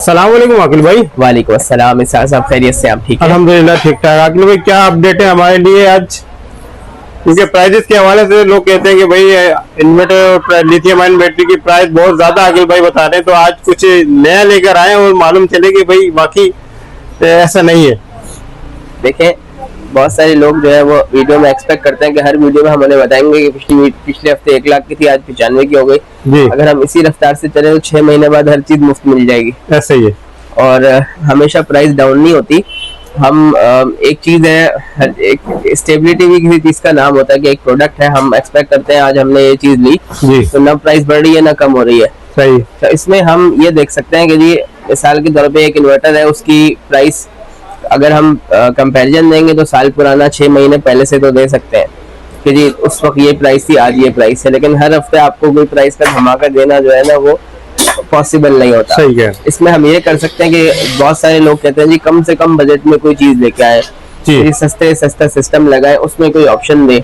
अस्सलाम वालेकुम अकील भाई। वालेकुम अस्सलाम। साहब खैरियत से? आप ठीक है? अल्हम्दुलिल्लाह ठीक ठाक। अकील भाई क्या अपडेट है हमारे लिए आज? क्योंकि प्राइजेस के हवाले से लोग कहते हैं कि भाई इन्वर्टर लिथियम आयन बैटरी की प्राइस बहुत ज्यादा अकील भाई बता रहे हैं, तो आज कुछ नया लेकर आए और मालूम चले कि भाई बाकी ऐसा नहीं है। देखें, बहुत सारे लोग जो है वो वीडियो में एक्सपेक्ट करते हैं कि हर वीडियो में हम उन्हें बताएंगे कि पिछले हफ्ते 1 लाख की थी, आज 95 की हो गई। अगर हम इसी रफ्तार से चले तो 6 महीने बाद हर चीज मुफ्त मिल जाएगी। ऐसा ही है और हमेशा प्राइस डाउन नहीं होती। हम एक चीज है, एक स्टेबिलिटी भी किसी चीज का नाम होता है कि एक प्रोडक्ट है, हम एक्सपेक्ट करते हैं आज हमने ये चीज ली तो ना प्राइस बढ़ रही है ना कम हो रही है। सही। तो इसमें हम ये देख सकते हैं कि जी मिसाल के तौर पे एक इन्वर्टर है, उसकी प्राइस अगर हम कंपैरिजन देंगे तो साल पुराना 6 महीने पहले से तो दे सकते हैं कि जी उस वक्त ये प्राइस थी, आज ये प्राइस है। लेकिन हर हफ्ते आपको कोई प्राइस का धमाका देना जो है ना वो पॉसिबल नहीं होता। सही है। इसमें हम ये कर सकते हैं कि बहुत सारे लोग कहते हैं जी कम से कम बजट में कोई चीज लेके आए, सस्ते सस्ता सिस्टम लगाए, उसमें कोई ऑप्शन दे।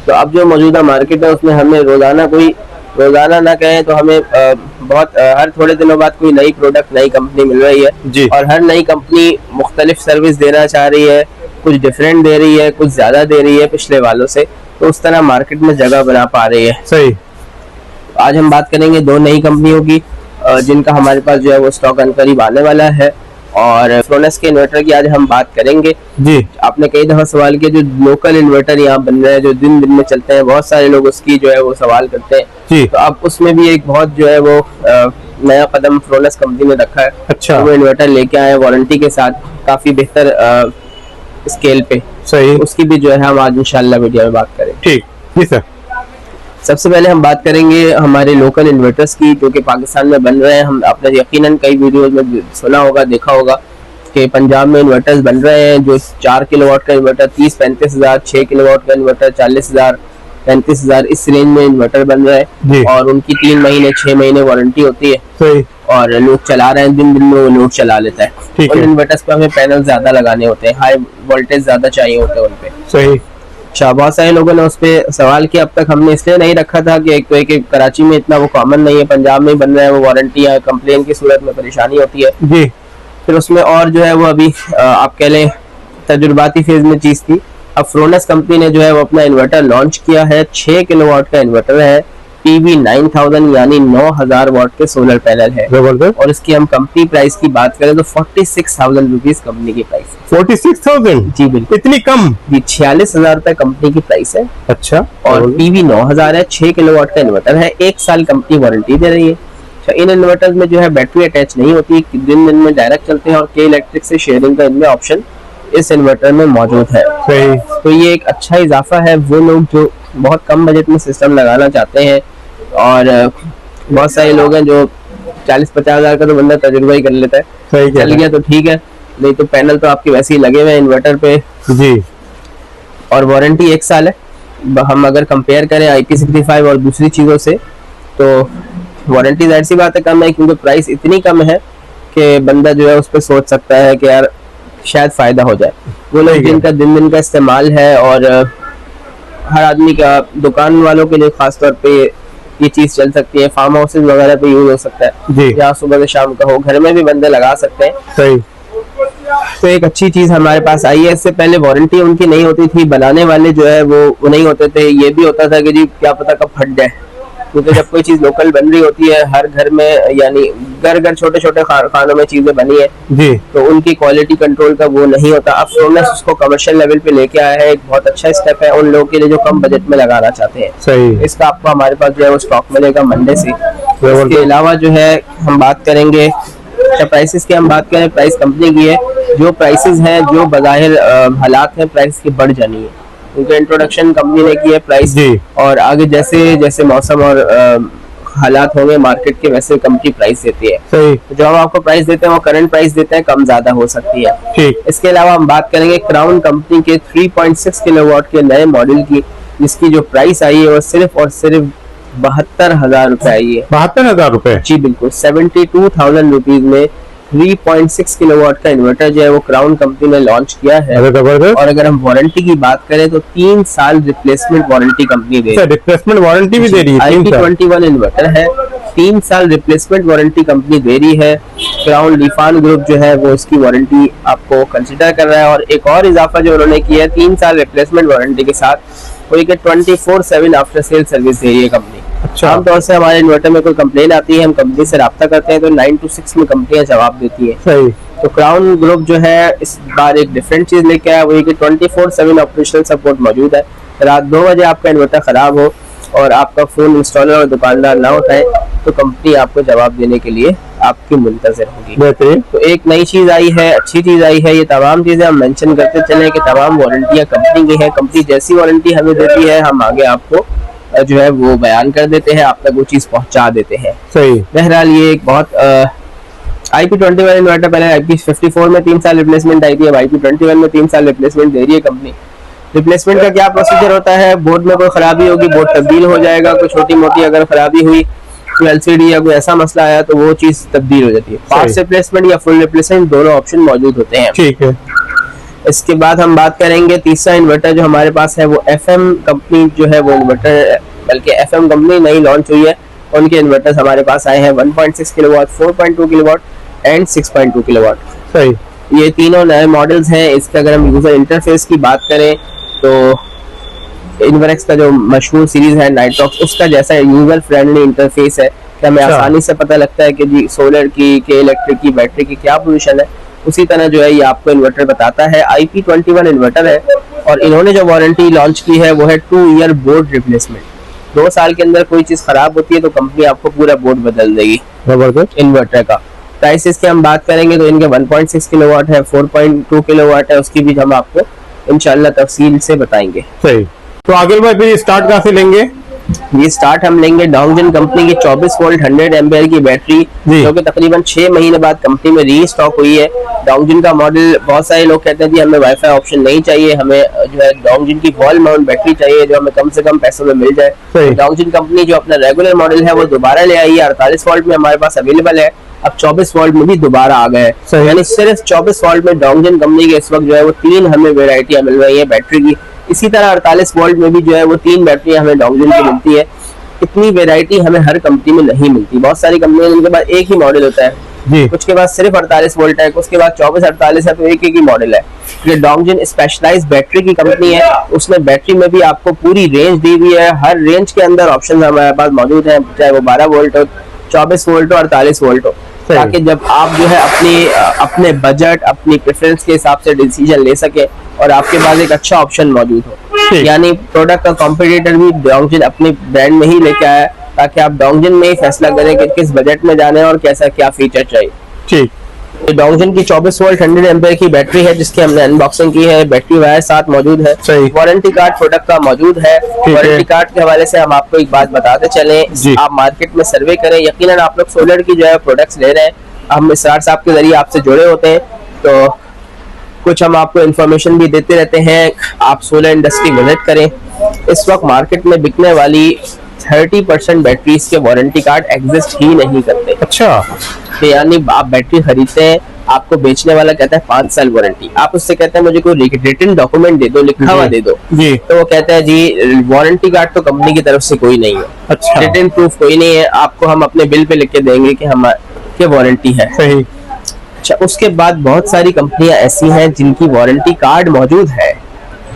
तो अब जो मौजूदा मार्केट है उसमें हमें रोजाना ना कहें तो हमें बहुत हर थोड़े दिनों बाद कोई नई प्रोडक्ट नई कंपनी मिल रही है और हर नई कंपनी मुख्तलिफ सर्विस देना चाह रही है, कुछ डिफरेंट दे रही है, कुछ ज्यादा दे रही है पिछले वालों से, तो उस तरह मार्केट में जगह बना पा रही है। सही। आज हम बात करेंगे 2 नई कंपनियों की जिनका हमारे पास जो है वो स्टॉक अनकरीब आने वाला है। और फ्रोनेस के इन्वर्टर की आज हम बात करेंगे जी। आपने कई दफा सवाल किया जो लोकल इन्वर्टर यहाँ बन रहे हैं जो दिन दिन में चलते हैं, बहुत सारे लोग उसकी जो है वो सवाल करते हैं जी। तो अब उसमें भी एक बहुत जो है वो नया कदम फ्रोनेस कंपनी ने रखा है। अच्छा। वो इन्वर्टर लेके आए वारंटी के साथ, काफी बेहतर स्केल पे। सही। उसकी भी जो है हम आज इंशाल्लाह वीडियो में बात करें। ठीक जी सर। सबसे पहले हम बात करेंगे हमारे लोकल इन्वर्टर्स की जो कि पाकिस्तान में बन रहे हैं। हम आपने यकीनन कई वीडियोस में सुना होगा, देखा होगा कि पंजाब में इन्वर्टर्स बन रहे हैं जो 4 किलोवाट का इन्वर्टर 30-35 हज़ार, 6 किलोवाट का इन्वर्टर 40 हज़ार, 35 हज़ार, इस रेंज में इन्वर्टर बन रहे हैं और उनकी 3 महीने 6 महीने वारंटी होती है। सही। और लोग चला रहे हैं, दिन दिन में वो लोड चला लेता है। और इन्वर्टर्स पे हमें पैनल ज्यादा लगाने होते हैं, हाई वोल्टेज ज्यादा चाहिए होते हैं उनपे। सही। अच्छा, बहुत सारे लोगों ने उस पर सवाल किया। अब तक हमने इसलिए नहीं रखा था कि एक कराची में इतना वो कॉमन नहीं है, पंजाब में बन रहा है, वो वारंटी या कंप्लेन की सूरत में परेशानी होती है जी। फिर उसमें और जो है वो अभी आप कह लें तजुर्बाती फेज में चीज थी। अब फ्रोनेस कंपनी ने जो है वो अपना इन्वर्टर लॉन्च किया है। 6 किलोवाट का इन्वर्टर है, PV 9000 यानी 9000 वाट के सोलर पैनल है। और इसकी हम कंपनी प्राइस की बात करें तो 46,000 रुपीज कंपनी की प्राइस है। 46,000 जी बिल्कुल, इतनी कम जी। 46,000 रुपए कंपनी की प्राइस है। अच्छा। और PV 9000 है, 6 किलोवाट का इन्वर्टर है, 1 साल कंपनी वारंटी दे रही है। अच्छा, इन इन्वर्टर्स में जो है बैटरी अटैच नहीं होती, दिन दिन में डायरेक्ट चलते हैं और के इलेक्ट्रिक से शेयरिंग का इनमें ऑप्शन इस इन्वर्टर में मौजूद है। सही। तो ये एक अच्छा इजाफा है वो लोग जो बहुत कम बजट में सिस्टम लगाना चाहते हैं। और बहुत सारे लोग हैं जो 40-50 हज़ार का तो बंदा तजुर्बा ही कर लेता है। सही। चल गया तो ठीक है, नहीं तो पैनल तो आपके वैसे ही लगे हुए हैं इन्वर्टर पे जी। और वारंटी 1 साल है। हम अगर कंपेयर करें IP65 और दूसरी चीजों से तो वारंटी जाहिर सी बात है कम है, क्योंकि प्राइस इतनी कम है कि बंदा जो है उस पर सोच सकता है कि यार शायद फायदा हो जाए। वो लोग जिनका दिन दिन का इस्तेमाल है और हर आदमी का, दुकान वालों के लिए खासतौर पे ये चीज चल सकती है, फार्म हाउसेज वगैरह पे यूज हो सकता है, जहाँ सुबह से शाम का हो, घर में भी बंदे लगा सकते हैं। सही। तो एक अच्छी चीज हमारे पास आई है। इससे पहले वारंटी उनकी नहीं होती थी, बनाने वाले जो है वो नहीं होते थे। ये भी होता था कि जी क्या पता कब फट जाए, क्योंकि जब कोई चीज लोकल बन रही होती है हर घर में, यानी घर छोटे छोटे खानों में चीजें बनी है जी, तो उनकी क्वालिटी कंट्रोल का वो नहीं होता। अब फ्रोनेस उसको कमर्शियल लेवल पे लेके आया है, एक बहुत अच्छा स्टेप है उन लोगों के लिए जो कम बजट में लगाना चाहते हैं। सही। इसका आपको हमारे पास जो है वो स्टॉक मिलेगा मंडे से। इसके अलावा जो है हम बात करेंगे, अच्छा प्राइसेस की हम बात करें, प्राइस कंपनी की है। जो प्राइसेस हैं जो बज़ाहिर हालात हैं प्राइस की बढ़ जानी है, क्योंकि इंट्रोडक्शन कंपनी ने की है प्राइस जी। और आगे जैसे जैसे मौसम और हालात होंगे मार्केट के वैसे कंपनी प्राइस देती है। सही। तो जो हम आपको प्राइस देते हैं वो करंट प्राइस देते हैं, कम ज्यादा हो सकती है। ठीक। इसके अलावा हम बात करेंगे क्राउन कंपनी के 3.6 किलोवाट के नए मॉडल की, जिसकी जो प्राइस आई है वो सिर्फ और सिर्फ 72,000 रुपए आई है। 72,000 रुपए? जी बिल्कुल, 72,000 रुपीज में 3.6 किलोवाट का इन्वर्टर जो है वो क्राउन कंपनी ने लॉन्च किया है। और अगर हम वारंटी की बात करें तो 3 साल रिप्लेसमेंट वारंटी कंपनी दे रही है। रिप्लेसमेंट वारंटी भी दे रही है। IP21 इन्वर्टर है, 3 साल रिप्लेसमेंट वारंटी कंपनी दे रही है। क्राउन लिफान ग्रुप जो है वो इसकी वारंटी आपको कंसिडर कर रहा है, और एक और इजाफा जो उन्होंने किया है 3 साल रिप्लेसमेंट वारंटी के साथ, वो ये 24/7 आफ्टर सेल सर्विस दे रही है कंपनी। अच्छा। आमतौर से हमारे इन्वर्टर में कोई कंप्लेन आती है, हम कंपनी से राब्ता करते हैं तो 9 to 6 में कंपनियां जवाब देती है। सही। तो क्राउन ग्रुप जो है इस बार एक डिफरेंट चीज लेके आया, वो ये कि 24/7 ऑपरेशनल सपोर्ट मौजूद है। रात 2 बजे आपका इन्वर्टर खराब हो और आपका फोन इंस्टॉलर और दुकानदार ना उठाए तो कंपनी आपको जवाब देने के लिए आपकी मुंतजर होगी। बेहतरीन। तो एक नई चीज आई है, अच्छी चीज आई है। ये तमाम चीजें हम मेंशन करते चले कि तमाम वारंटियां कंपनी की है। कंपनी जैसी वारंटी हमें देती है हम आगे आपको जो है वो बयान कर देते हैं, आप तक वो चीज पहुंचा देते हैं। सही। बहरहाल ये एक बहुत IP21 इन्वर्टर, पहले IP54 में 3 साल रिप्लेसमेंट आई थी, अब IP21 में 3 साल रिप्लेसमेंट दे रही है कंपनी। रिप्लेसमेंट का क्या प्रोसीजर होता है? बोर्ड में कोई खराबी होगी, बोर्ड तब्दील हो जाएगा। कोई छोटी मोटी अगर खराबी हुई, कोई LCD या कोई ऐसा मसला आया तो वो चीज तब्दील हो जाती है। पार्ट्स रिप्लेसमेंट या फुल रिप्लेसमेंट दोनों ऑप्शन मौजूद होते हैं। ठीक है। इसके बाद हम बात करेंगे तीसरा इन्वर्टर जो हमारे पास है, वो FM कंपनी जो है वो इन्वर्टर, बल्कि FM कंपनी नई लॉन्च हुई है, उनके इन्वर्टर्स हमारे पास आए हैं 1.6 किलोवाट, 4.2 किलोवाट एंड 6.2 किलोवाट। सही। ये तीनों नए मॉडल्स हैं। इसके अगर हम यूजर इंटरफेस की बात करें तो इन्वर्क्स का जो मशहूर सीरीज है नाइट्रॉक्स, उसका जैसा यूजर फ्रेंडली इंटरफेस है कि हमें आसानी से पता लगता है कि जी सोलर की, के इलेक्ट्रिक की, बैटरी की क्या पोजीशन है। उसी तरह जो है ये आपको इन्वर्टर बताता है। IP21 इन्वर्टर है और इन्होंने जो वारंटी लॉन्च की है वो है 2 ईयर बोर्ड रिप्लेसमेंट। 2 साल के अंदर कोई चीज खराब होती है तो कंपनी आपको पूरा बोर्ड बदल देगी जबरदस्त। इन्वर्टर का। प्राइसेस की हम बात करेंगे तो इनके 1.6 किलोवाट है, 4.2 किलोवाट है, उसकी भी हम आपको इंशाल्लाह तफसील से बताएंगे। सही। तो आगे भाई फिर स्टार्ट कहाँ से लेंगे? ये स्टार्ट हम लेंगे डोंगजिन कंपनी की 24 वोल्ट 100 एम्पियर की बैटरी, जो कि तकरीबन 6 महीने बाद कंपनी में री स्टॉक हुई है। डोंगजिन का मॉडल, बहुत सारे लोग कहते हैं जी हमें वाईफाई ऑप्शन नहीं चाहिए, हमें जो है डोंगजिन की वॉल माउंट बैटरी चाहिए जो हमें कम से कम पैसों में मिल जाए। डोंगजिन कंपनी जो अपना रेगुलर मॉडल है वो दोबारा ले आई है। 48 वोल्ट में हमारे पास अवेलेबल है, अब 24 वोल्ट में भी दोबारा आ गए, यानी सिर्फ 24 वोल्ट में डोंगजिन कंपनी के इस वक्त जो है वो 3 हमें वेराइटियां मिल रही है बैटरी की। इसी तरह 48 वोल्ट में भी जो है वो 3 बैटरी हमें डोंगजिन की मिलती है। इतनी वेराइटी हमें हर कंपनी में नहीं मिलती। बहुत सारी कंपनी जिनके पास एक ही मॉडल होता है, कुछ के पास सिर्फ 48 वोल्ट है, कुछ के पास 24-48 है, तो एक ही मॉडल है। ये डोंगजिन स्पेशलाइज्ड बैटरी की कंपनी है, उसमें बैटरी में भी आपको पूरी रेंज दी हुई है। हर रेंज के अंदर ऑप्शन हमारे पास मौजूद है, चाहे वो 12 वोल्ट हो, 24 वोल्ट हो, 48 वोल्ट हो, ताकि जब आप जो है अपने बजट, अपनी प्रेफरेंस के हिसाब से डिसीजन ले सके और आपके पास एक अच्छा ऑप्शन मौजूद हो। यानी प्रोडक्ट का कॉम्पिटिटर भी डोंगजिन अपने ब्रांड में ही लेके आया, ताकि आप डोंगजिन में ही फैसला करें कि किस बजट में जाने और कैसा क्या फीचर चाहिए। ठीक। डोंगजिन की 24 वोल्ट 100 एम्पियर की बैटरी है जिसकी हमने अनबॉक्सिंग की है। बैटरी वायर साथ मौजूद है, वारंटी कार्ड प्रोडक्ट का मौजूद है। वारंटी कार्ड के हवाले से हम आपको एक बात बताते चले, आप मार्केट में सर्वे करें, यकीनन आप लोग सोलर की जो है प्रोडक्ट्स ले रहे हैं, हम इसरार साहब के जरिए आपसे जुड़े होते हैं तो कुछ हम आपको इन्फॉर्मेशन भी देते रहते हैं। आप सोलर इंडस्ट्री विजिट करें। इस वक्त मार्केट में बिकने वाली 30% बैटरीज के वारंटी कार्ड एग्जिस्ट ही नहीं करते। अच्छा। तो यानी आप बैटरी खरीदते हैं, आपको बेचने वाला कहता है 5 साल वारंटी, आप उससे कहते हैं मुझे कोई रिटन डॉक्यूमेंट दे दो, लिखा हुआ दे दो, तो वो कहता है जी वारंटी कार्ड तो कंपनी की तरफ से कोई नहीं है। अच्छा। रिटन प्रूफ कोई नहीं है, आपको हम अपने बिल पे लिख के देंगे कि हमारे वारंटी है। सही। अच्छा, उसके बाद बहुत सारी कंपनियां ऐसी हैं जिनकी वारंटी कार्ड मौजूद है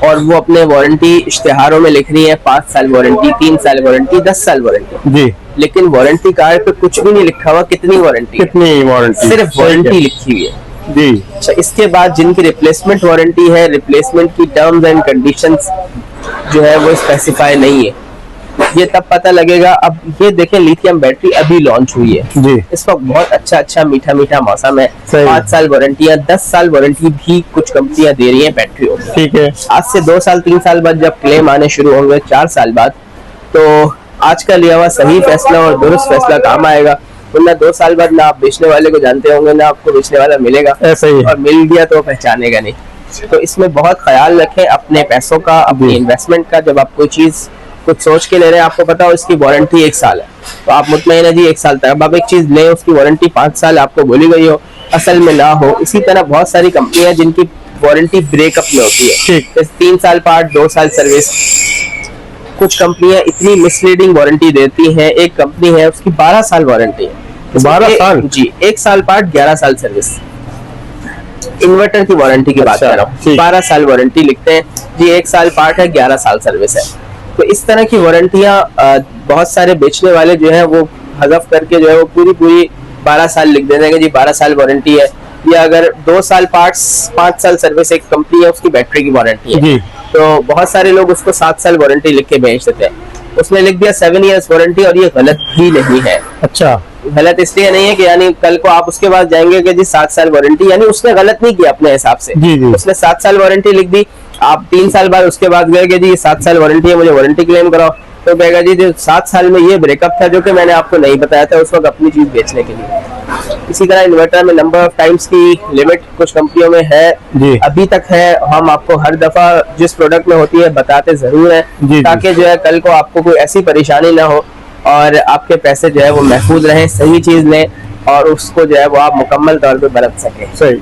और वो अपने वारंटी इश्तिहारों में लिख रही है 5 साल वारंटी, 3 साल वारंटी, 10 साल वारंटी जी, लेकिन वारंटी कार्ड पे कुछ भी नहीं लिखा हुआ कितनी वारंटी, सिर्फ वारंटी लिखी हुई है जी। अच्छा, इसके बाद जिनकी रिप्लेसमेंट वारंटी है, रिप्लेसमेंट की टर्म्स एंड कंडीशंस जो है वो स्पेसिफाई नहीं है, ये तब पता लगेगा। अब ये देखें लिथियम बैटरी अभी लॉन्च हुई है जी, इस वक्त बहुत अच्छा मीठा मौसम है। 5 साल वारंटियां, 10 साल वारंटी भी कुछ कंपनियां दे रही हैं बैटरियों की। ठीक है, आज से 2 साल 3 साल बाद जब क्लेम आने शुरू होंगे, 4 साल बाद, तो आज का लिया हुआ सही फैसला और दुरुस्त फैसला काम आएगा। वरना 2 साल बाद ना आप बेचने वाले को जानते होंगे ना आपको बेचने वाला मिलेगा, ऐसा ही, और मिल गया तो पहचानेगा नहीं। तो इसमें बहुत ख्याल रखें अपने पैसों का, अपनी इन्वेस्टमेंट का। जब आप कोई चीज कुछ सोच के ले रहे हैं, आपको पता हो इसकी वारंटी 1 साल है, तो आप मुतमईन है जी 1 साल तक। अब आप एक चीज लें, उसकी वारंटी 5 साल आपको बोली गई हो, असल में ना हो। इसी तरह बहुत सारी कंपनियां जिनकी वारंटी ब्रेकअप में होती है, 3 साल पार्ट, 2 साल सर्विस, कुछ कंपनियां इतनी मिसलीडिंग वारंटी देती हैं। एक कंपनी है उसकी 12 साल वारंटी है। 12 साल? जी, 1 साल पार्ट 11 साल सर्विस। इन्वर्टर की वारंटी की बात कर रहा हूँ। 12 साल वारंटी लिखते हैं जी, 1 साल पार्ट है, 11 साल सर्विस है। तो इस तरह की वारंटियां बहुत सारे बेचने वाले जो है वो हज़फ करके जो है वो पूरी 12 साल लिख देते हैं कि जी 12 साल वारंटी है। या अगर 2 साल पार्ट्स 5 साल सर्विस एक कंपनी है उसकी बैटरी की वारंटी है जी। तो बहुत सारे लोग उसको 7 साल वारंटी लिख के बेच देते हैं। उसने लिख दिया 7 इयर्स वारंटी और ये गलत ही नहीं है। अच्छा, गलत इसलिए नहीं है कि यानी कल को आप उसके बाद जाएंगे कि जी 7 साल वारंटी, यानी उसने गलत नहीं किया अपने हिसाब से। जी जी। उसने 7 साल वारंटी लिख दी, आप 3 साल बाद उसके बाद गए कि जी 7 साल वारंटी है, मुझे वारंटी क्लेम कराओ, तो कहेगा जी जो 7 साल में ये ब्रेकअप था जो कि मैंने आपको नहीं बताया था उस वक्त अपनी चीज बेचने के लिए। इसी तरह इन्वर्टर में नंबर ऑफ टाइम्स की लिमिट कुछ कंपनियों में है जी। अभी तक है। हम आपको हर दफा जिस प्रोडक्ट में होती है बताते जरूर हैं जी। ताकि जो है कल को आपको कोई ऐसी परेशानी ना हो और आपके पैसे जो है वो महफूज रहें, सही चीज लें और उसको जो है वो आप मुकम्मल तौर पे बरत सकें। सही।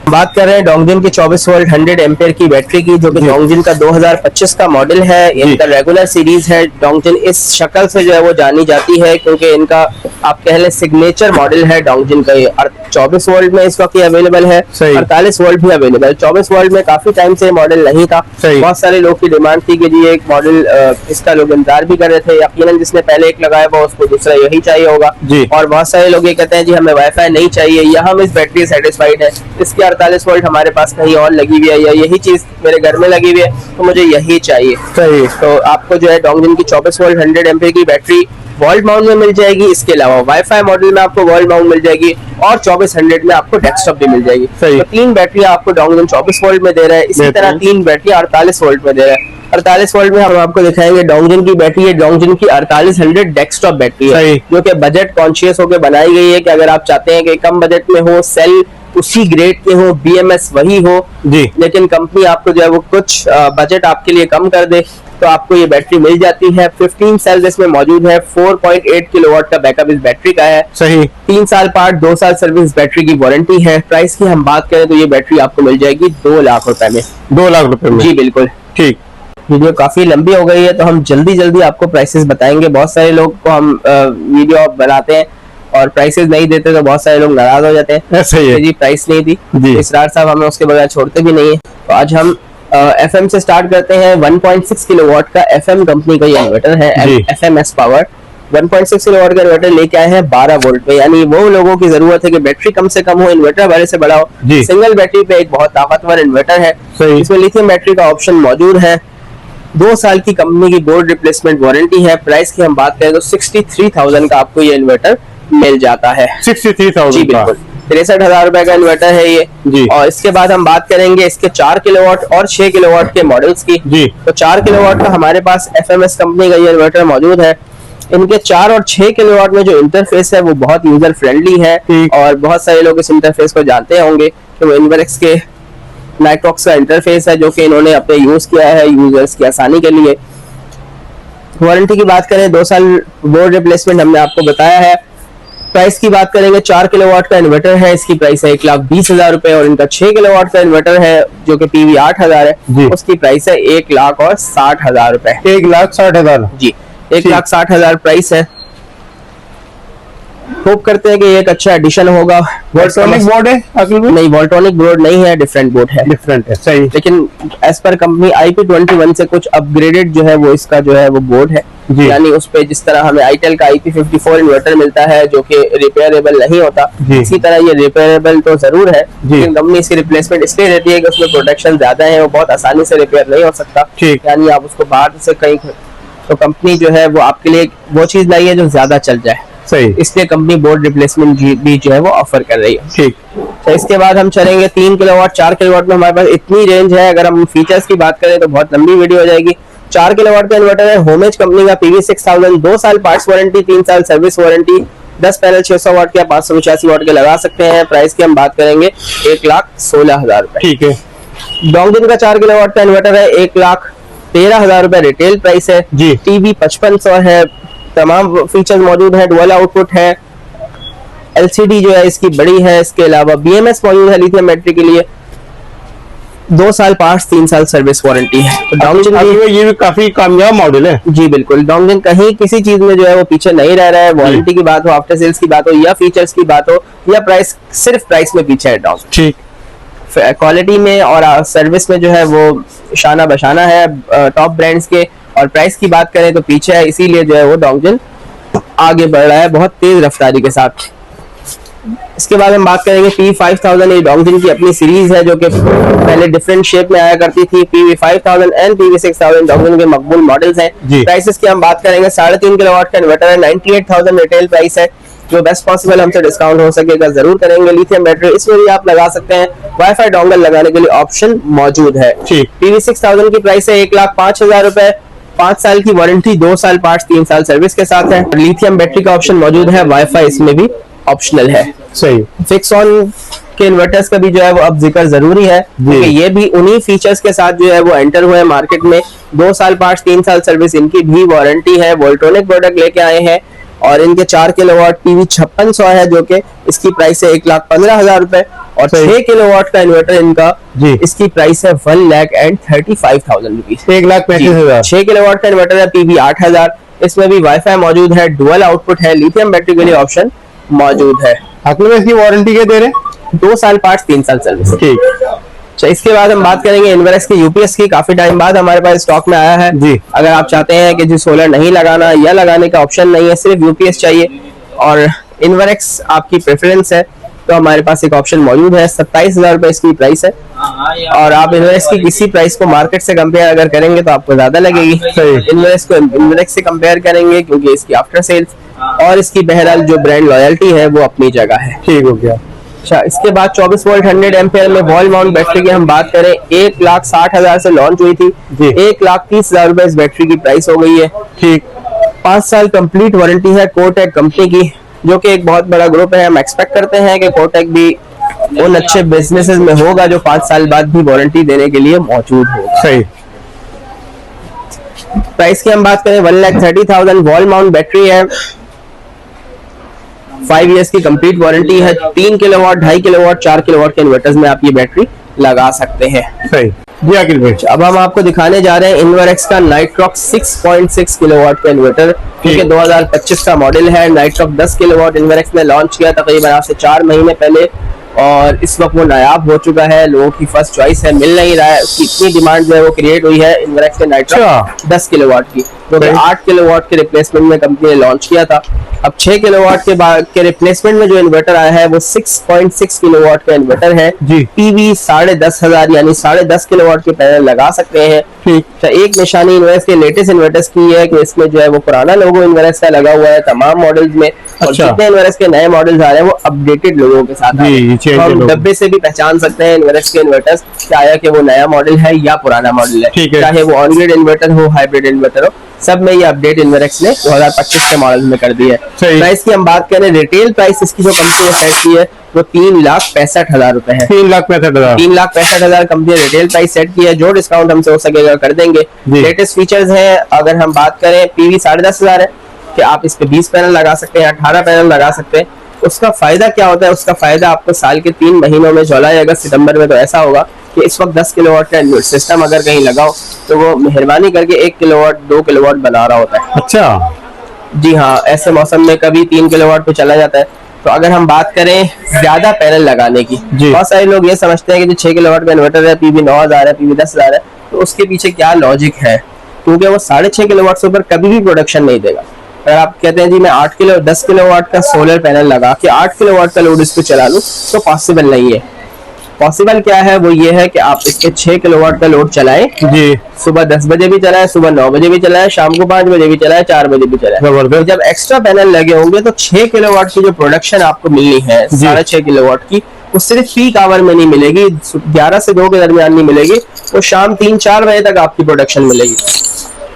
बात कर रहे हैं डोंगजिन की 24 वोल्ट 100 एम्पेयर की बैटरी की, जो कि डोंगजिन का 2025 का मॉडल है। इनका रेगुलर सीरीज है। डोंगजिन इस शक्ल से जो है वो जानी जाती है क्योंकि इनका आप कह लें सिग्नेचर मॉडल है डोंगजिन का ये। 24 वोल्ट में इस वक्त अवेलेबल है, 48 वोल्ट भी अवेलेबल है। 24 वोल्ट में काफी टाइम से मॉडल नहीं था, बहुत सारे लोग की डिमांड थी कि जी एक मॉडल इसका लोग इंतजार भी कर रहे थे। यकीनन जिसने पहले एक लगाया हुआ उसको दूसरा यही चाहिए होगा और बहुत सारे लोग ये कहते हैं जी हमें वाईफाई नहीं चाहिए या हम इस बैटरी सेटिस्फाइड है, इसकी 48 वोल्ट हमारे पास कहीं और लगी हुई है या यही चीज मेरे घर में लगी हुई है तो मुझे यही चाहिए। सही। तो आपको जो है डोंगजिन की 24 वोल्ट 100 एम्पीयर की बैटरी वॉल माउंट में मिल जाएगी। इसके अलावा वाईफाई मॉडल में आपको वॉल माउंट मिल जाएगी और 2400 में आपको डेस्कटॉप भी मिल जाएगी। तो 3 बैटरी आपको डोंगजिन 24 वोल्ट में दे रहा है। इसी तरह 3 बैटरी 48 वोल्ट में दे रहा है। 48 वोल्ट में हम आपको दिखाएंगे डोंगजिन की बैटरी है, डोंगजिन की 4800 डेस्कटॉप बैटरी है जो कि बजट कॉन्शियस होकर बनाई गई है कि अगर आप चाहते हैं कि कम बजट में हो, सेल उसी ग्रेड के हो, बीएमएस वही हो जी, लेकिन कंपनी आपको जो है वो कुछ बजट आपके लिए कम कर दे तो आपको ये बैटरी मिल जाती है। 15 सेल्स इसमें मौजूद है। 4.8 किलोवाट का बैकअप इस बैटरी का है। सही। 3 साल पार्ट 2 साल सर्विस बैटरी की वारंटी है। प्राइस की हम बात करें तो ये बैटरी आपको मिल जाएगी 2 लाख रुपए में। 2 लाख रुपए में? जी बिल्कुल। ठीक। वीडियो काफी लंबी हो गई है तो हम जल्दी आपको प्राइसेस बताएंगे। बहुत सारे लोग को हम वीडियो बनाते हैं और प्राइसेस नहीं देते तो बहुत सारे लोग नाराज हो जाते हैं। सही है जी, प्राइस नहीं दी इसरार साहब हमें उसके बगैर छोड़ते भी नहीं है। तो आज हम एफएम से स्टार्ट करते हैं। 1.6 किलोवाट का एफएम कंपनी का ये इन्वर्टर है, एफएमएस पावर। 1.6 किलोवाट का इन्वर्टर लेके आए हैं 12 वोल्ट पे, यानी वो लोगों की जरूरत है कि बैटरी कम से कम हो, इन्वर्टर बड़े से बड़ा हो। सिंगल बैटरी पे एक बहुत ताकतवर इन्वर्टर है। इसमें लिथियम बैटरी का ऑप्शन मौजूद है। 2 साल की कंपनी की बोर्ड रिप्लेसमेंट वारंटी है। प्राइस की हम बात करें तो 63,000 का आपको ये इन्वर्टर मिल जाता है। 63,000? जी बिल्कुल, 63,000 रुपए का इन्वर्टर है ये जी। और इसके बाद हम बात करेंगे इसके 4 किलोवाट और 6 किलोवाट के मॉडल्स की जी। तो 4 किलोवाट का हमारे पास एफएमएस कंपनी का ये इन्वर्टर मौजूद है। इनके 4 और 6 किलोवाट में जो इंटरफेस है वो बहुत यूजर फ्रेंडली है और बहुत सारे लोग इस इंटरफेस को जानते होंगे कि वो इन्वर्क्स के नाइट्रॉक्स का इंटरफेस है जो कि इन्होंने अपने यूज किया है यूजर्स की आसानी के लिए। वारंटी की बात करें 2 साल बोर्ड रिप्लेसमेंट हमने आपको बताया है। प्राइस की बात करेंगे 4 किलोवाट का इन्वर्टर है, इसकी प्राइस है 1,20,000 रुपए और इनका 6 किलोवाट का इन्वर्टर है जो कि पीवी 8000 है, उसकी प्राइस है 1,60,000 रुपए। 1,60,000 जी, 1,60,000 प्राइस है। होप करते हैं कि ये एक अच्छा एडिशन होगा। वोल्ट्रॉनिक बोर्ड है? नहीं, वोल्ट्रॉनिक बोर्ड नहीं है, डिफरेंट बोर्ड है। डिफरेंट है, सही। लेकिन एज पर कंपनी IP21 से कुछ अपग्रेडेड जो है वो इसका जो है वो बोर्ड है, यानी उस पे जिस तरह हमें आईटेल का IP54 इन्वर्टर मिलता है जो कि रिपेयरेबल नहीं होता, इसी तरह ये रिपेयरेबल तो जरूर है लेकिन कंपनी इसकी रिप्लेसमेंट इसलिए देती है कि उसमें प्रोटेक्शन ज्यादा है, वो बहुत आसानी से रिपेयर नहीं हो सकता, यानी आप उसको बाहर से कहीं, तो कंपनी जो है वो आपके लिए वो चीज लाई है जो ज्यादा चल जाए, सही। इसलिए कंपनी बोर्ड रिप्लेसमेंट भी जो है वो ऑफर कर रही है। ठीक। तो इसके बाद हम चलेंगे 3 किलोवाट 4 किलोवाट में हमारे पास इतनी रेंज है। अगर हम फीचर्स की बात करें तो बहुत लंबी वीडियो हो जाएगी। 4 किलोवाट का इन्वर्टर है, होमेज कंपनी का PV6000, 2 साल पार्ट्स वारंटी, 3 साल सर्विस वारंटी, 10 पैनल 600 वाट के या 585 वाट के लगा सकते हैं। प्राइस की हम बात करेंगे 1,16,000 रुपए। ठीक है। डोंगजिन का 4 किलोवाट का इन्वर्टर है, 1,13,000 रुपए रिटेल प्राइस है जी। टीवी 5500 है, तमाम फीचर्स मौजूद है, डुअल आउटपुट है, एलसीडी जो है इसकी बड़ी है, इसके अलावा बीएमएस मौजूद है लिथियम बैटरी के लिए। 2 साल पार्ट्स, 3 साल सर्विस वारंटी है। तो डोंगजिन ये भी काफी कामयाब मॉडल है। जी बिल्कुल, डोंगजिन कहीं किसी चीज में जो है वो पीछे नहीं रह रहा है। वारंटी की बात हो, आफ्टर सेल्स की बात हो, या फीचर्स की बात हो, या प्राइस, सिर्फ प्राइस में पीछे है डोंगजिन। ठीक, क्वालिटी में और सर्विस में जो है वो शाना बशाना है टॉप ब्रांड्स के। और प्राइस की बात करें तो पीछे है, इसीलिए जो है वो डोंगजिन आगे बढ़ रहा है बहुत तेज रफ्तारी के साथ। इसके बाद हम बात करेंगे PV5000। ये डोंगजिन की अपनी सीरीज है जो कि पहले डिफरेंट शेप में आया करती थी। PV5000 एंड PV6000 डोंगजिन के मकबूल मॉडल्स हैं। प्राइसेस की हम बात करेंगे, 3.5 किलोवाट का इन्वर्टर है, 98,000 रिटेल प्राइस है। जो बेस्ट पॉसिबल हमसे डिस्काउंट हो सकेगा जरूर करेंगे। लिथियम बैटरी इसमें भी आप लगा सकते हैं। वाईफाई डोंगल लगाने के लिए ऑप्शन मौजूद है। PV6000 की प्राइस है 1,05,000 रुपए। 5 साल की वारंटी, 2 साल पार्ट्स, 3 साल सर्विस के साथ है। लिथियम बैटरी का ऑप्शन मौजूद है। वाईफाई इसमें भी ऑप्शनल है। सही। फिक्स ऑन के इन्वर्टर्स का भी जो है वो अब जिक्र जरूरी है, क्योंकि ये भी उन्हीं फीचर्स के साथ जो है वो एंटर हुए हैं मार्केट में। 2 साल पार्ट्स, 3 साल सर्विस, इनकी भी वारंटी है। वोल्ट्रॉनिक प्रोडक्ट लेके आए हैं और इनके 4 किलोवाट PV5600 है जो कि इसकी प्राइस है 1,15,000 रुपए। और 6 किलोवाट का इन्वर्टर इनका, इसकी प्राइस है 1,35,000 रुपीज। 1,35,000। 6 किलोवाट का इन्वर्टर है PV8000। इसमें भी वाईफाई मौजूद है, डुअल आउटपुट है, लिथियम बैटरी के लिए ऑप्शन मौजूद है। आखिर में इसकी वारंटी क्या दे रहे हैं? 2 साल पार्ट्स, 3 साल सर्विस। ठीक। अच्छा, इसके बाद हम बात करेंगे इन्वर्स के यूपीएस की। काफी टाइम बाद हमारे पास स्टॉक में आया है जी। अगर आप चाहते हैं कि जी सोलर नहीं लगाना या लगाने का ऑप्शन नहीं है, सिर्फ यूपीएस चाहिए और इन्वर्स आपकी प्रेफरेंस है, तो हमारे पास एक ऑप्शन मौजूद है। 27,000 रुपए इसकी प्राइस है। और आप इन्वर्स की किसी प्राइस को मार्केट से कंपेयर अगर करेंगे तो आपको ज्यादा लगेगी। इन्वर्स को इन्वर्स से कंपेयर करेंगे क्योंकि इसकी आफ्टर सेल्स और इसकी बहरहाल जो ब्रांड लॉयल्टी है वो अपनी जगह है। ठीक हो गया। अच्छा, इसके बाद 24 वोल्ट 100 एम्पियर में वॉल माउंट बैटरी की हम बात करें, 1,60,000 से लॉन्च हुई थी। 1,30,000 रुपए इस बैटरी की प्राइस हो गई है। ठीक। 5 साल कंप्लीट वारंटी है कोटेक कंपनी की, जो कि एक बहुत बड़ा ग्रुप है। हम एक्सपेक्ट करते हैं कि कोटेक भी उन अच्छे बिजनेसेस में होगा जो 5 साल बाद भी वारंटी देने के लिए मौजूद होगा। सही। प्राइस की हम बात करें 1,30,000 वॉल माउंट बैटरी है। 5 इयर्स की कंप्लीट वारंटी है। 3 किलोवाट, 2.5 किलोवाट, 4 किलोवाट के इन्वर्टर्स में आप ये बैटरी लगा सकते हैं। सही जी अखिल भाई। अब हम आपको दिखाने जा रहे हैं इन्वर्क्स का नाइट्रॉक 6.6 किलोवाट का इन्वर्टर, क्योंकि 2025 का मॉडल है। नाइट्रॉक 10 किलोवाट इन्वर्क्स ने लॉन्च किया तकरीबन आज से 4 महीने पहले, और इस वक्त वो नायाब हो चुका है, लोगों की फर्स्ट चॉइस है, मिल नहीं रहा है। उसकी इतनी डिमांड जो है वो क्रिएट हुई है इन्वर्क्स के नाइट्रॉक 10 किलोवाट की, जो कि 8 किलोवाट के रिप्लेसमेंट में कंपनी ने लॉन्च किया था। अब 6 किलोवाट के बाद के रिप्लेसमेंट में जो इन्वर्टर आया है वो 6.6 किलोवाट का इन्वर्टर है। PV 10,500 यानी 10.5 किलोवाट के पैनल लगा सकते हैं। ठीक। एक निशानी इन्वर्क्स के लेटेस्ट इन्वर्टर्स की है कि इसमें जो है वो पुराना लोगो इन्वर्क्स का लगा हुआ है तमाम मॉडल्स में। और जितने इन्वर्क्स के नए मॉडल्स आ रहे हैं वो अपडेटेड लोगों के साथ आ रहे हैं। तो हम डब्बे से भी पहचान सकते हैं इन्वर्क्स के इन्वर्टर्स क्या कि वो नया मॉडल है या पुराना मॉडल है। चाहे वो ऑन ग्रिड इन्वर्टर हो, हाइब्रिड इन्वर्टर हो, सब में ये अपडेट इन्वर्क्स ने 2025 के मॉडल में कर दी है। प्राइस की हम बात करें, रिटेल प्राइस इसकी जो कंपनी ने सेट की है वो 3,65,000 रुपए है। 3,65,000 कंपनी ने रिटेल प्राइस सेट की है। जो डिस्काउंट हमसे हो सकेगा कर देंगे। लेटेस्ट फीचर्स हैं, अगर हम बात करें PV 10,500 है कि आप इस पे 20 पैनल लगा सकते हैं, 18 पैनल लगा सकते हैं। उसका फायदा क्या होता है? उसका फायदा आपको साल के 3 महीनों में, जुलाई, अगस्त, सितंबर में तो ऐसा होगा कि इस वक्त 10 किलोवाट का सिस्टम अगर कहीं लगाओ तो वो मेहरबानी करके 1 किलोवाट 2 किलोवाट बना रहा होता है। अच्छा जी हाँ, ऐसे मौसम में कभी 3 किलोवाट पे चला जाता है। तो अगर हम बात करें ज्यादा पैनल लगाने की, बहुत सारे लोग ये समझते हैं कि जो 6 किलोवाट का इन्वर्टर है, PV 9,000 है, PV 10,000 है, तो उसके पीछे क्या लॉजिक है, क्योंकि वो 6.5 किलोवाट से ऊपर कभी भी प्रोडक्शन नहीं देगा। अगर आप कहते हैं जी मैं 10 किलोवाट का सोलर पैनल लगा के 8 किलोवाट का लोड इस पे चला लूं, तो पॉसिबल नहीं है। पॉसिबल क्या है? वो ये है कि आप इसके 6 किलोवाट का लोड चलाएं जी, सुबह 10 बजे भी चलाएं, सुबह 9 बजे भी चलाएं, शाम को 5 बजे भी चलाएं, 4 बजे भी चलाएं। जब एक्स्ट्रा पैनल लगे होंगे तो 6 किलोवाट की जो प्रोडक्शन आपको मिलनी है 6.5 किलोवाट की, वो सिर्फ पीक आवर में नहीं मिलेगी, 11 से 2 के दरमियान नहीं मिलेगी, वो शाम 3-4 बजे तक आपकी प्रोडक्शन मिलेगी।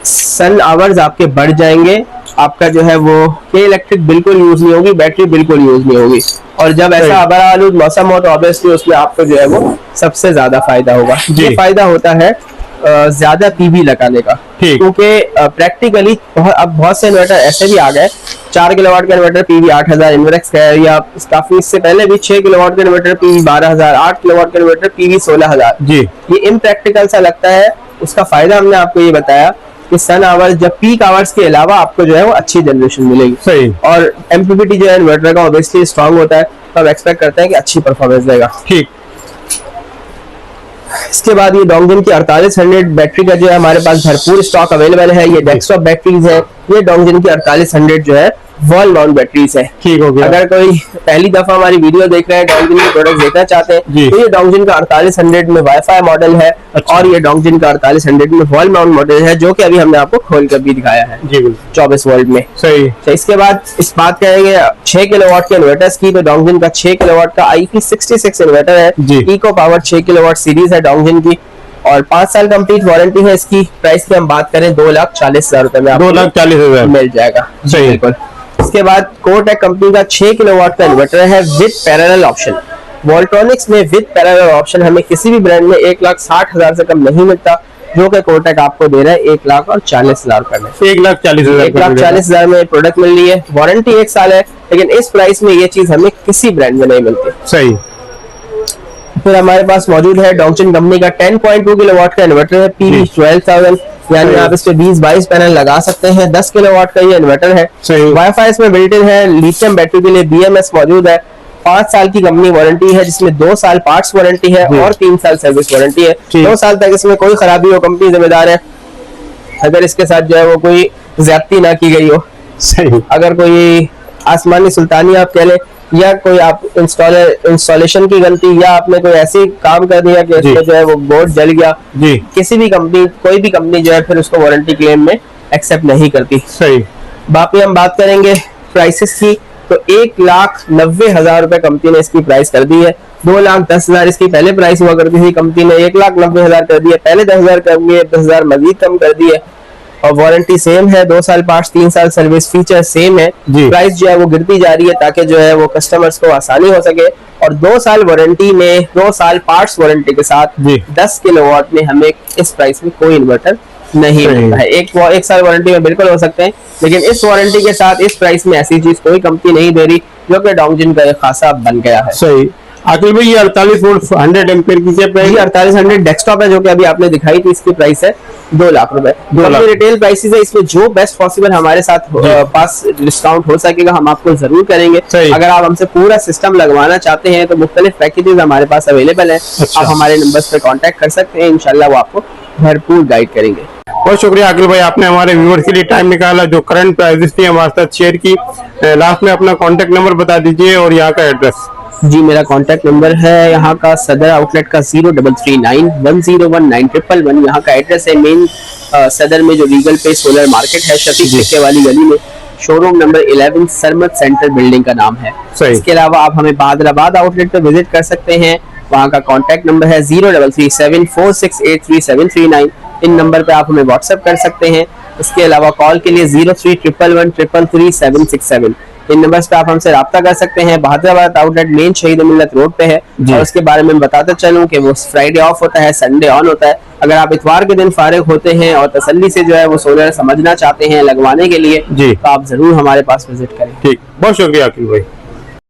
सन आवर्स आपके बढ़ जाएंगे, आपका जो है वो के इलेक्ट्रिक बिल्कुल यूज नहीं होगी, बैटरी बिल्कुल यूज नहीं होगी। और जब ऐसा आबरा आलूद मौसम हो तो ऑब्वियसली उसमें आपको जो है वो सबसे ज्यादा फायदा होगा। ये फायदा होता है ज्यादा पीवी लगाने का, ठीक। क्योंकि प्रैक्टिकली अब बहुत से इन्वर्टर ऐसे भी आ गए, 4 किलोवाट का इन्वर्टर पीवी 8000 इन्वर्क्स का है, या काफी इससे पहले भी 6 किलोवाट का इन्वर्टर पीवी 12000, 8 किलोवाट का इन्वर्टर पीवी 16000 जी। ये इम्प्रैक्टिकल सा लगता है। उसका फायदा हमने आपको ये बताया कि सन आवर्स, जब पीक आवर्स के अलावा आपको जो है वो अच्छी जनरेशन मिलेगी। सही। और एमपीपीटी जो है इन्वर्टर का ऑब्वियसली स्ट्रांग होता है, तो आप एक्सपेक्ट करते हैं कि अच्छी परफॉर्मेंस देगा। ठीक। इसके बाद ये डोंगजिन की 4800 बैटरी का जो है हमारे पास भरपूर स्टॉक अवेलेबल है। ये डेस्कटॉप बैटरीज है, ये डोंगजिन की 4800 जो है वॉल माउंट बैटरीज है। ठीक हो गया। अगर कोई पहली दफा हमारी वीडियो देख रहे हैं, डोंगजिन के प्रोडक्ट देखना चाहते हैं, तो ये डोंगजिन का 4800 में वाईफाई मॉडल है। अच्छा। और ये डोंगजिन का 4800 में वॉल माउंट मॉडल है, जो कि अभी हमने आपको खोल कर भी दिखाया है जी 24 वोल्ट में। सही। तो इसके बाद इस बात करेंगे 6 किलोवाट के इन्वर्टर्स की, तो डोंगजिन का 6 किलोवाट का IP66 इन्वर्टर है। इको पावर 6 किलोवाट सीरीज है डोंगजिन की, और 5 साल कंप्लीट वारंटी है इसकी। प्राइस की हम बात करें 2,40,000 रुपए में 2,40,000 मिल जाएगा। सही। बिल्कुल। इसके बाद कोटेक कंपनी का 6 किलोवाट का इन्वर्टर है विद पैरेलल ऑप्शन। वोल्ट्रॉनिक्स में विद पैरेलल ऑप्शन हमें किसी भी ब्रांड में 1,60,000 से कम नहीं मिलता, जो कि कोटेक आपको दे रहा है 1,40,000 रुपए में। 1,40,000 में प्रोडक्ट मिल रही है। वारंटी 1 साल है, लेकिन इस प्राइस में ये चीज हमें किसी ब्रांड में नहीं मिलती। सही। फिर हमारे पास मौजूद है डोंगजिन कंपनी का 10.2 किलोवाट का इन्वर्टर है पीवी 12000, यानी आप इस पे 20-22 पैनल लगा सकते हैं। 10 किलोवाट का ये इन्वर्टर है। वाईफाई इसमें बिल्ट इन है। लिथियम बैटरी के लिए BMS मौजूद है। 5 साल की कंपनी वारंटी है, जिसमें 2 साल पार्ट्स वारंटी है और 3 साल सर्विस वारंटी है। 2 साल तक इसमें कोई खराबी हो कंपनी जिम्मेदार है, अगर इसके साथ जो है वो कोई ज्यादती ना की गई हो। सही। अगर कोई आसमानी सुल्तानी आप कह ले, या कोई आप इंस्टॉलेशन की गलती, या आपने कोई ऐसी काम कर दिया कि इसमें जो है वो बोर्ड जल गया, किसी भी कंपनी, कोई भी कंपनी जो है फिर उसको वारंटी क्लेम में एक्सेप्ट नहीं करती। सही। बाकी हम बात करेंगे प्राइसेस की, तो 1,90,000 रुपए कंपनी ने इसकी प्राइस कर दी है। 2,10,000 इसकी पहले प्राइस हुआ करती थी, कंपनी ने 1,90,000 कर दिया, पहले 10,000 कर दिए, 10,000 मजीद कम कर दिए। और वारंटी सेम है, 2 साल पार्ट्स, 3 साल सर्विस, फीचर सेम है। प्राइस जो है वो गिरती जा रही है, ताकि जो है वो कस्टमर्स को आसानी हो सके। और 2 साल वारंटी में, 2 साल पार्ट्स वारंटी के साथ 10 किलोवाट में हमें इस प्राइस में कोई इन्वर्टर नहीं मिलता है। एक साल वारंटी में बिल्कुल हो सकते हैं, लेकिन इस वारंटी के साथ इस प्राइस में ऐसी चीज कोई कंपनी नहीं दे रही, जो कि डोंगजिन का एक खासा बन गया है। सही। आखिर भाई ये 48 वोल्ट 100 एम्पीयर की क्या प्राइस? 4800 डेस्कटॉप है, जो कि अभी आपने दिखाई थी, इसकी प्राइस है 2 लाख रुपए। रिटेल प्राइसेस है, इसमें जो बेस्ट पॉसिबल हमारे साथ पास डिस्काउंट हो सकेगा हम आपको जरूर करेंगे। अगर आप हमसे पूरा सिस्टम लगवाना चाहते हैं तो मुख्तलिफ पैकेजेस हमारे पास अवेलेबल है। आप हमारे नंबर्स पे कांटेक्ट कर सकते हैं, इंशाल्लाह वो आपको भरपूर गाइड करेंगे। बहुत शुक्रिया आकिल भाई, आपने हमारे व्यूअर्स के लिए टाइम निकाला, जो करंट प्राइसेस थी हमारे साथ शेयर की। लास्ट में अपना कॉन्टेक्ट नंबर बता दीजिए और यहाँ का एड्रेस। जी, मेरा कांटेक्ट नंबर है यहाँ का सदर आउटलेट का 0339101911। यहाँ का एड्रेस है मेन सदर में जो रीगल पे सोलर मार्केट है, शफीक सिक्के वाली गली में, शोरूम नंबर 11 सरमत सेंटर बिल्डिंग का नाम है। इसके अलावा आप हमें बहादुराबाद आउटलेट पे विजिट कर सकते हैं। वहाँ का कांटेक्ट नंबर है 0337468339। इन नंबर पे आप हमें व्हाट्सएप कर सकते हैं। इसके अलावा कॉल के लिए 0311113767। इन नंबर्स पे आप हमसे राब्ता कर सकते हैं। बहादुराबाद आउटलेट मेन शहीद मिल्लत रोड पे है। और उसके बारे में बताता चलूं कि वो फ्राइडे ऑफ होता है, संडे ऑन होता है। अगर आप इतवार के दिन फारिग होते हैं और तसल्ली से जो है वो सोलर समझना चाहते हैं लगवाने के लिए, तो आप जरूर हमारे पास विजिट करें। ठीक, बहुत शुक्रिया आकिल भाई।